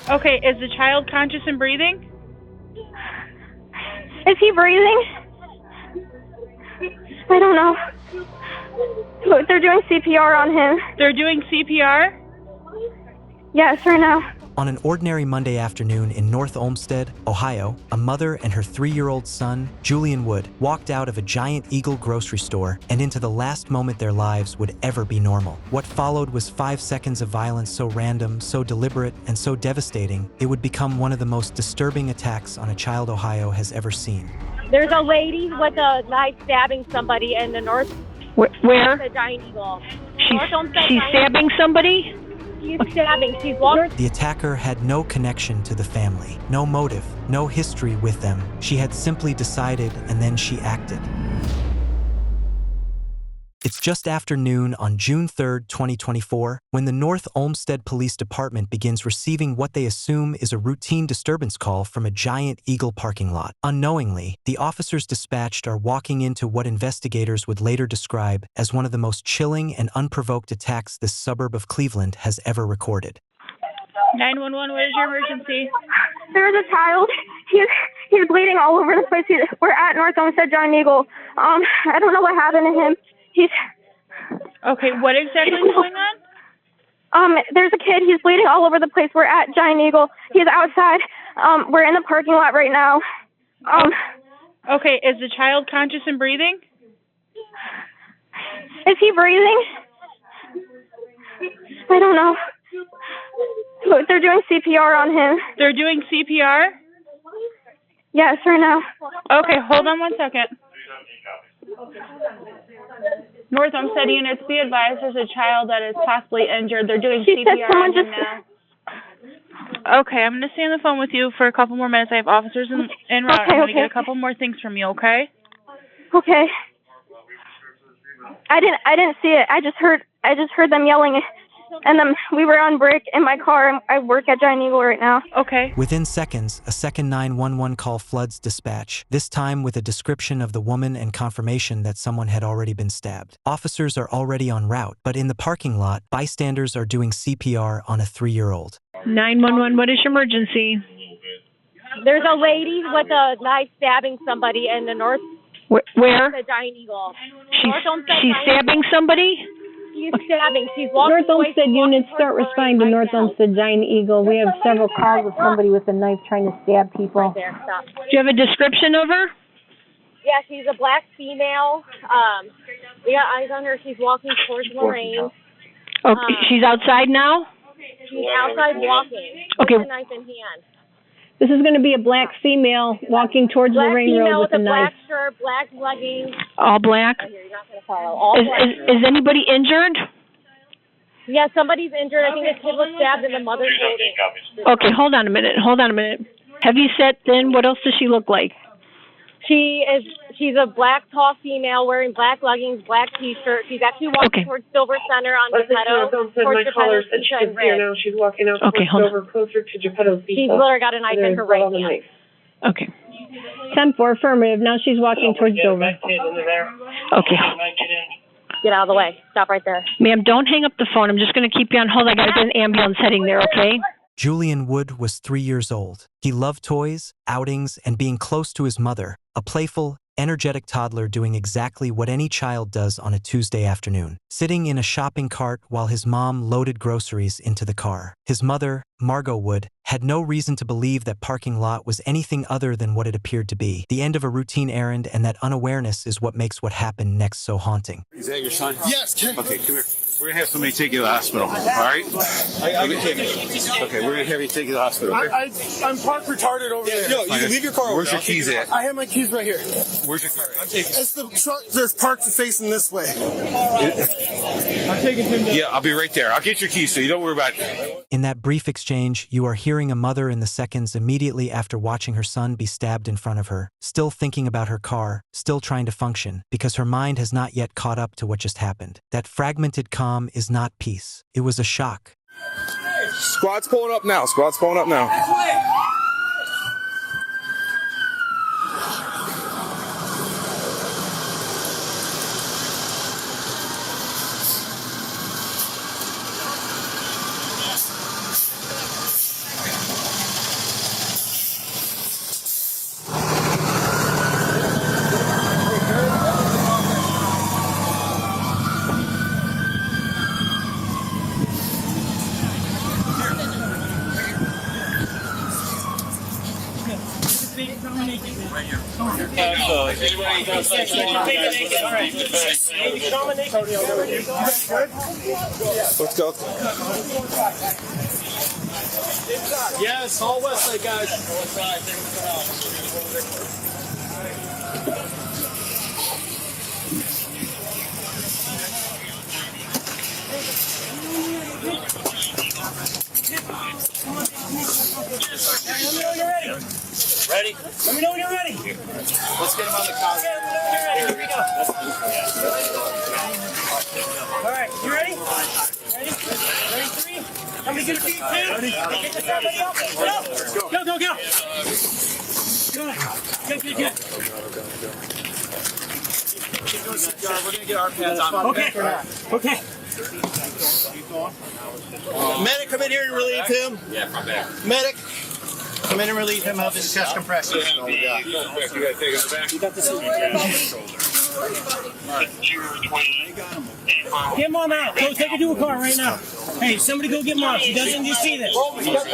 Okay, is the child conscious and breathing? Is he breathing? I don't know. Look, they're doing CPR on him. They're doing CPR? Yes, right now. On an ordinary Monday afternoon in North Olmsted, Ohio, a mother and her 3-year-old son, Julian Wood, walked out of a Giant Eagle grocery store and into the last moment their lives would ever be normal. What followed was 5 seconds of violence so random, so deliberate, and so devastating, it would become one of the most disturbing attacks on a child Ohio has ever seen. There's a lady with a knife stabbing somebody in the North. Where? The Giant Eagle. She's stabbing somebody? She's stabbing. She's walking. The attacker had no connection to the family, no motive, no history with them. She had simply decided and then she acted. It's just after noon on June 3, 2024, when the North Olmsted Police Department begins receiving what they assume is a routine disturbance call from a Giant Eagle parking lot. Unknowingly, the officers dispatched are walking into what investigators would later describe as one of the most chilling and unprovoked attacks this suburb of Cleveland has ever recorded. 911, what is your emergency? There's a child. He's bleeding all over the place. We're at North Olmsted Giant Eagle. I don't know what happened to him. Okay, what exactly is going on? There's a kid. He's bleeding all over the place. We're at Giant Eagle. He's outside. We're in the parking lot right now. Okay, is the child conscious and breathing? Is he breathing? I don't know. Look, they're doing CPR on him. They're doing CPR? Yes, right now. Okay, hold on 1 second. North Olmsted units, be advised there's a child that is possibly injured. They're doing CPR on him now. Okay, I'm going to stay on the phone with you for a couple more minutes. I have officers en route. I'm going to get a couple more things from you, okay? Okay. I didn't see it. I just heard them yelling, and then we were on break in my car. I work at Giant Eagle right now. Okay. Within seconds, a second 911 call floods dispatch, this time with a description of the woman and confirmation that someone had already been stabbed. Officers are already en route, but in the parking lot, bystanders are doing CPR on a 3-year-old. 911, what is your emergency? There's a lady with a knife stabbing somebody in the North. Where? The Giant Eagle. She's stabbing somebody? She's stabbing. She's walking. North Olmsted units start responding to North Olmsted Giant Eagle. We have several calls of somebody with a knife trying to stab people. Right there, stop. Do you have a description of her? Yeah, she's a black female. We got eyes on her. She's walking towards Lorraine. Oh, she's outside now? She's outside walking. Okay. With a knife in hand. This is going to be a black female walking towards Lorraine Road with a knife. Black shirt, black leggings. All black? Here, you're not going to follow. All black. Is anybody injured? Yeah, somebody's injured. I think a kid was stabbed in the mother's shoulder. Okay, hold on a minute. Have you set then? What else does she look like? She's a black, tall female wearing black leggings, black T-shirt. She's actually walking towards Silver Center on Geppetto. My caller said she can see her now. She's walking out towards Silver, closer to Geppetto's Pizza. She's literally got a knife in her right hand. Okay. 10-4 affirmative. Now she's walking towards Dover. Okay. Get out of the way. Stop right there. Ma'am, don't hang up the phone. I'm just going to keep you on hold. I got to get an ambulance heading there, okay? Julian Wood was 3 years old. He loved toys, outings, and being close to his mother, a playful, energetic toddler doing exactly what any child does on a Tuesday afternoon, sitting in a shopping cart while his mom loaded groceries into the car. His mother, Margot Wood, had no reason to believe that parking lot was anything other than what it appeared to be, the end of a routine errand, and that unawareness is what makes what happened next so haunting. Is that your son? Yes. Okay, come here. We're going to have somebody take you to the hospital, all right? Okay, we're going to have you take you to the hospital. I'm parked retarded over there. No, you can leave your car over. Where's your keys at? I have my keys right here. Where's your car? I'm taking It's the truck that's parked facing this way. I'm taking him down. Yeah, I'll be right there. I'll get your keys so you don't worry about it. In that brief exchange, you are hearing a mother in the seconds immediately after watching her son be stabbed in front of her, still thinking about her car, still trying to function, because her mind has not yet caught up to what just happened. That fragmented calm is not peace. It was a shock. Squad's pulling up now. Squad's pulling up now. Let's go. Yes, all west side, guys. Ready? Let me know when you're ready. Let's get him on the car. Here we go. All right, you ready? Ready? Ready, three. Somebody get a beat, two. Ready? Get this everybody up. Go. Go. Good. We're gonna get our pads on. Okay. Medic, come in here and relieve him. Yeah, from there. Medic, come in and relieve him of his chest compressor. You gotta take it back. You got this. Get Mom out. Go take her to a car right now. Hey, somebody go get Mom. She doesn't just see this.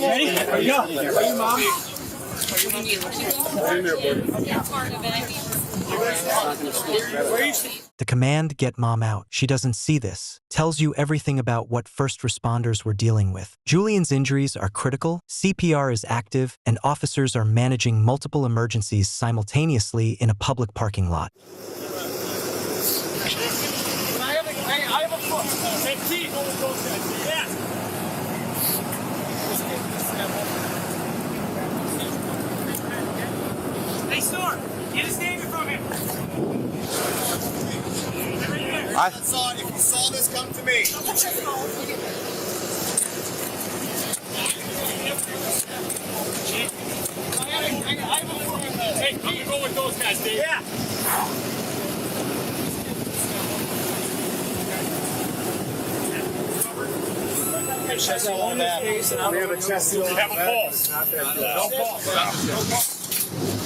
Ready? Here we go. Are you Mom? The command, "Get Mom out," she doesn't see this, tells you everything about what first responders were dealing with. Julian's injuries are critical, CPR is active, and officers are managing multiple emergencies simultaneously in a public parking lot. I have a foot. Hey, T. Yeah. Hey, Storm. Get a statement from him. If you saw this, come to me. Hey, you go with those guys, Dave. Yeah. Chest on the back. We have a chest seal. Have a pulse. Don't pulse.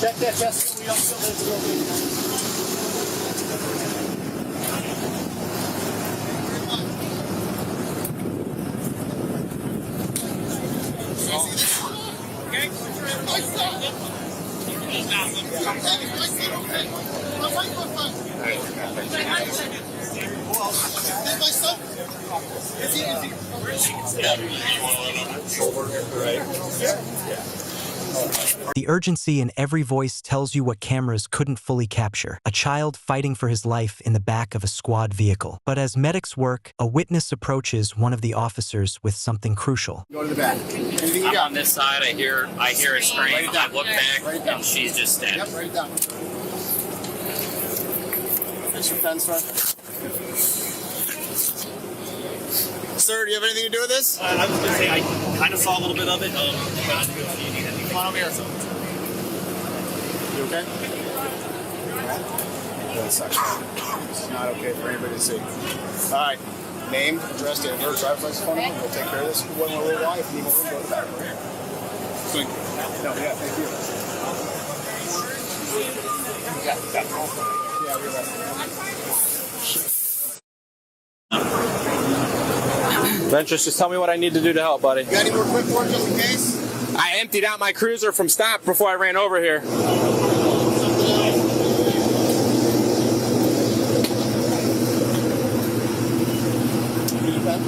Check that chest. We don't feel this. The urgency in every voice tells you what cameras couldn't fully capture. A child fighting for his life in the back of a squad vehicle. But as medics work, a witness approaches one of the officers with something crucial. Go to the back. I'm on this side. I hear a scream. I look back, and she's just dead. Yep, right down. That's your pen, sir. Sir, do you have anything to do with this? I was going to say, I kind of saw a little bit of it. Come on over here. You okay? It's not okay for anybody to see. All right. Name, address, date of birth, driver's license, phone number. We'll take care of this. One more little while. If you need more room, go to the back. Swing. No, yeah, thank you. Yeah, we're right. Ventress, just tell me what I need to do to help, buddy. You got any more quick work just in case? I emptied out my cruiser from stop before I ran over here.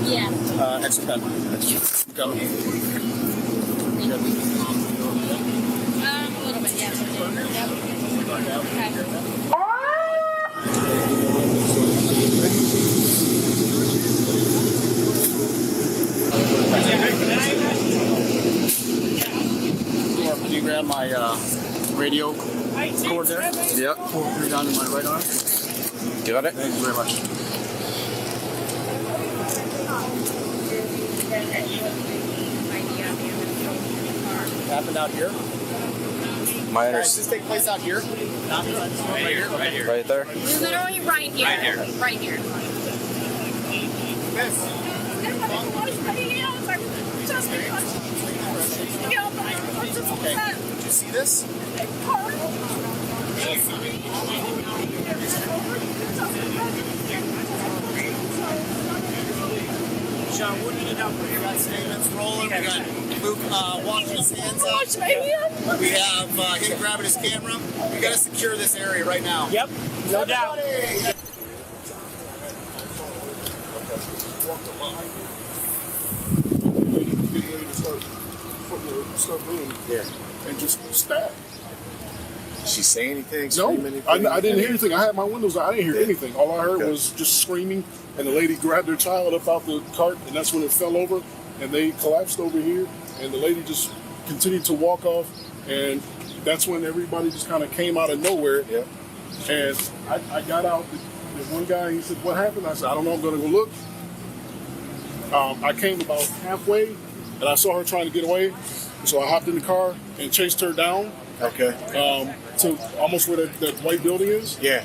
Yeah. Extra pen. Go. A little bit, yeah. Can you grab my radio cord there? Yep. Pull it down to my right arm. Got it? Thank you very much. Happened out here? My Does this take place out here? Right here. Right there? Literally right here. Right here. Right here. Okay. Did you see this? Sean, what do you need help with? We got statements rolling. We got Luke washing his hands up. We have him grabbing his camera. We got to secure this area right now. Yep, no doubt. Start moving. Yeah. And just stab. Did she say anything? No, anything? I didn't hear anything. I had my windows out. I didn't hear anything. All I heard was just screaming, and the lady grabbed her child up out the cart, and that's when it fell over, and they collapsed over here, and the lady just continued to walk off, and that's when everybody just kind of came out of nowhere. Yeah. And I got out. The one guy, he said, "What happened?" I said, "I don't know. I'm going to go look." I came about halfway, and I saw her trying to get away, so I hopped in the car and chased her down. Okay. To almost where that white building is. Yeah.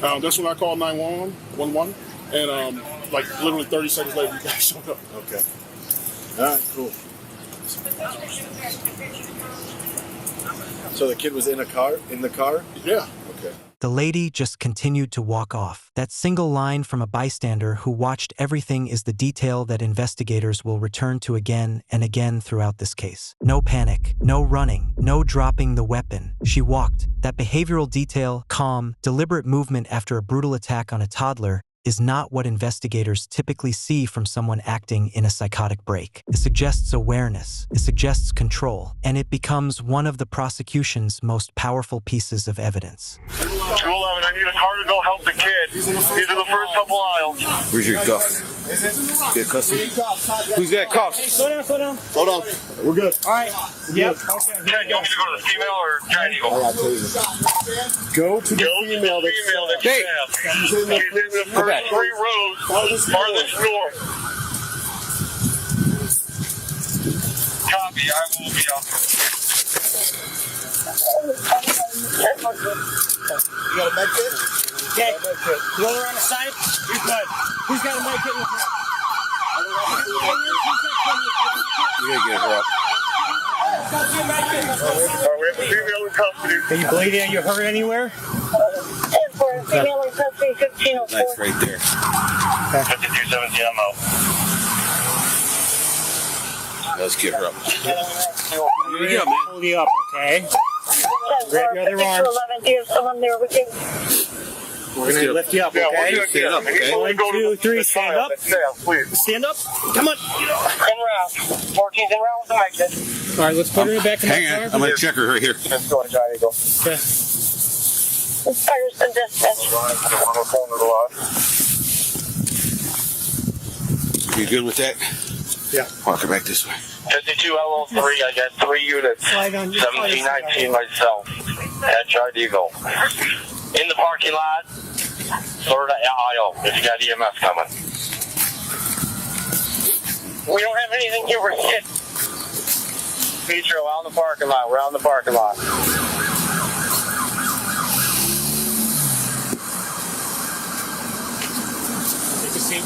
That's when I called 911, and like literally 30 seconds later, you guys showed up. Okay. All right, cool. So the kid was in the car? Yeah. Okay. The lady just continued to walk off. That single line from a bystander who watched everything is the detail that investigators will return to again and again throughout this case. No panic, no running, no dropping the weapon. She walked. That behavioral detail, calm, deliberate movement after a brutal attack on a toddler, is not what investigators typically see from someone acting in a psychotic break. It suggests awareness, it suggests control, and it becomes one of the prosecution's most powerful pieces of evidence. 211, I need a car to go help the kid. He's in the first couple aisles. Where's your cuff? Get custody? Who's got cuffs? Hey, slow down. Hold on. We're good. All right. Yep. Okay. Ken, you want me to go to the female or Giant Eagle? Go to the female that's Hey. She's in the first 3 rows, farthest north. Copy, I will be up. You got a med kit? Okay. Roll her on the side. You're good. Who's got a med kit with her? We gotta get her up. We have a female in custody. Are you bleeding? Are you hurt anywhere? Female in custody, 1504. That's right there. 5217, I'm out. Let's get her up. Here we go, man. Hold you up, okay? Grab your other arm. 11, do you have someone there with you? We're going to lift you up, okay? Stand up, okay? 1, 2, 3, stand up. Stand up. Come on. In round. 14's in round with the exit. All right, let's put her back in the car. Hang on, I'm gonna check her right here. Let's go to Giant Eagle. Okay. Fires and dispatch. You good with that? Yeah. Walk her back this way. 52 LO3, I got 3 units. 1719 myself at Giant Eagle. In the parking lot, third aisle, if you got EMS coming. We don't have anything here for shit. Petro, out in the parking lot. We're out in the parking lot. Take a seat.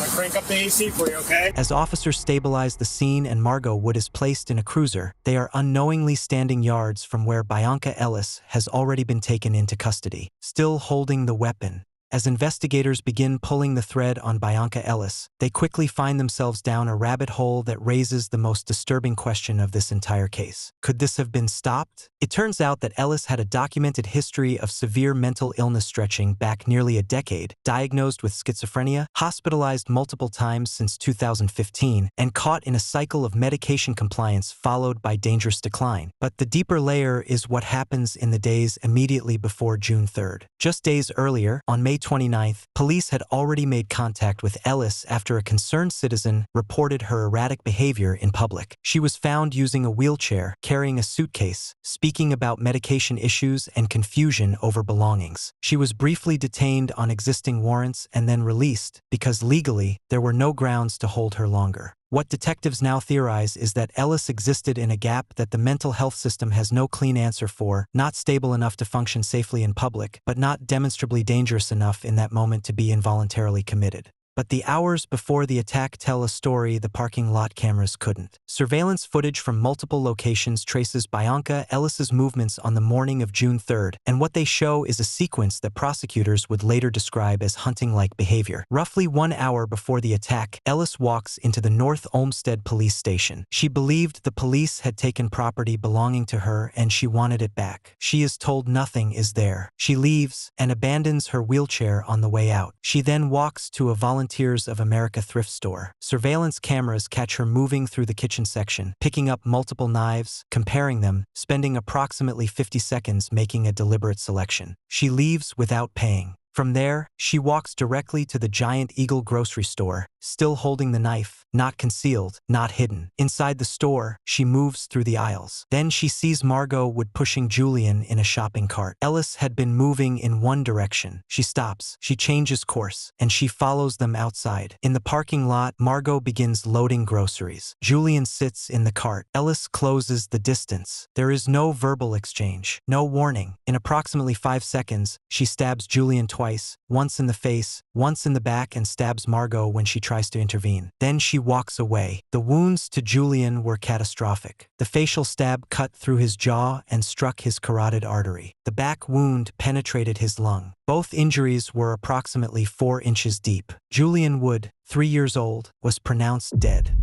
I'll crank up the AC for you, okay? As officers stabilize the scene and Margot Wood is placed in a cruiser, they are unknowingly standing yards from where Bionca Ellis has already been taken into custody, still holding the weapon. As investigators begin pulling the thread on Bionca Ellis, they quickly find themselves down a rabbit hole that raises the most disturbing question of this entire case. Could this have been stopped? It turns out that Ellis had a documented history of severe mental illness stretching back nearly a decade, diagnosed with schizophrenia, hospitalized multiple times since 2015, and caught in a cycle of medication compliance followed by dangerous decline. But the deeper layer is what happens in the days immediately before June 3rd. Just days earlier, on May 29th, police had already made contact with Ellis after a concerned citizen reported her erratic behavior in public. She was found using a wheelchair, carrying a suitcase, speaking about medication issues and confusion over belongings. She was briefly detained on existing warrants and then released because legally there were no grounds to hold her longer. What detectives now theorize is that Ellis existed in a gap that the mental health system has no clean answer for, not stable enough to function safely in public, but not demonstrably dangerous enough in that moment to be involuntarily committed. But the hours before the attack tell a story the parking lot cameras couldn't. Surveillance footage from multiple locations traces Bionca Ellis's movements on the morning of June 3rd, and what they show is a sequence that prosecutors would later describe as hunting-like behavior. Roughly 1 hour before the attack, Ellis walks into the North Olmsted police station. She believed the police had taken property belonging to her and she wanted it back. She is told nothing is there. She leaves and abandons her wheelchair on the way out. She then walks to a Volunteers of America thrift store. Surveillance cameras catch her moving through the kitchen section, picking up multiple knives, comparing them, spending approximately 50 seconds making a deliberate selection. She leaves without paying. From there, she walks directly to the Giant Eagle grocery store, still holding the knife, not concealed, not hidden. Inside the store, she moves through the aisles. Then she sees Margot Wood pushing Julian in a shopping cart. Ellis had been moving in one direction. She stops, she changes course, and she follows them outside. In the parking lot, Margot begins loading groceries. Julian sits in the cart. Ellis closes the distance. There is no verbal exchange, no warning. In approximately 5 seconds, she stabs Julian twice, once in the face, once in the back, and stabs Margot when she tries to intervene. Then she walks away. The wounds to Julian were catastrophic. The facial stab cut through his jaw and struck his carotid artery. The back wound penetrated his lung. Both injuries were approximately 4 inches deep. Julian Wood, 3 years old, was pronounced dead.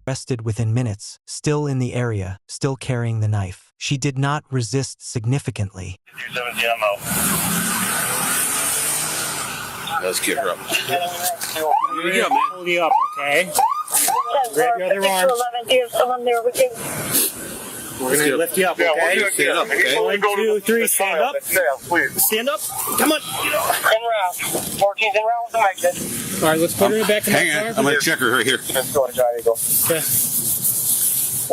Arrested within minutes, still in the area, still carrying the knife. She did not resist significantly. 270 ammo. Let's get her up. Here you go, man. Hold you up, okay? Grab your other arm. Do you have someone there with you? We're going to lift you up, okay? Stand up, okay? 1, 2, 3, stand up. Stand up. Come on. In round. 14's in round with the exit. All right, let's put her back in the car. Hang on, I'm going to check her right here. Let's go to Giant Eagle. Okay.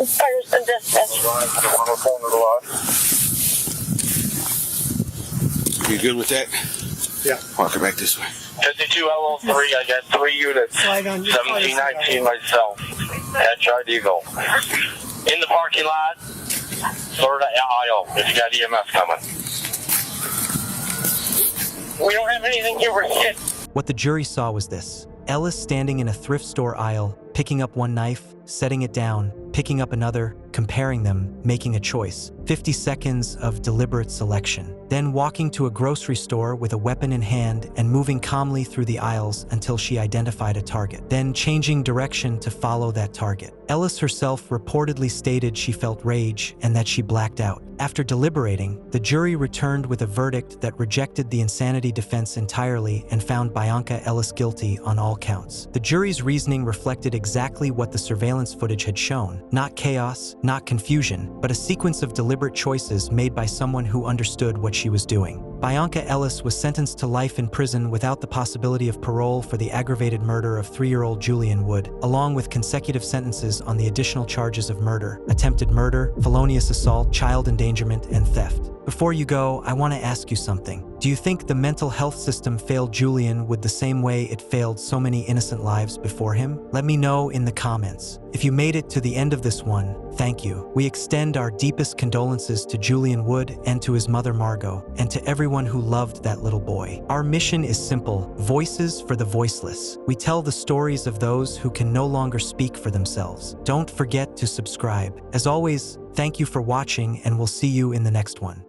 Fires and dispatch. You good with that? Yeah. Walk her back this way. 52 LO3, I got 3 units. 1719 myself at Giant Eagle. In the parking lot, third aisle, if you got EMS coming. We don't have anything here for shit. What the jury saw was this. Ellis standing in a thrift store aisle, picking up one knife, setting it down, picking up another, comparing them, making a choice. 50 seconds of deliberate selection. Then walking to a grocery store with a weapon in hand and moving calmly through the aisles until she identified a target. Then changing direction to follow that target. Ellis herself reportedly stated she felt rage and that she blacked out. After deliberating, the jury returned with a verdict that rejected the insanity defense entirely and found Bionca Ellis guilty on all counts. The jury's reasoning reflected exactly what the surveillance footage had shown. Not chaos, not confusion, but a sequence of deliberate choices made by someone who understood what she was doing. Bionca Ellis was sentenced to life in prison without the possibility of parole for the aggravated murder of 3-year-old Julian Wood, along with consecutive sentences on the additional charges of murder, attempted murder, felonious assault, child endangerment, and theft. Before you go, I want to ask you something. Do you think the mental health system failed Julian Wood the same way it failed so many innocent lives before him? Let me know in the comments. If you made it to the end of this one, thank you. We extend our deepest condolences to Julian Wood and to his mother Margot, and to everyone who loved that little boy. Our mission is simple: voices for the voiceless. We tell the stories of those who can no longer speak for themselves. Don't forget to subscribe. As always, thank you for watching, and we'll see you in the next one.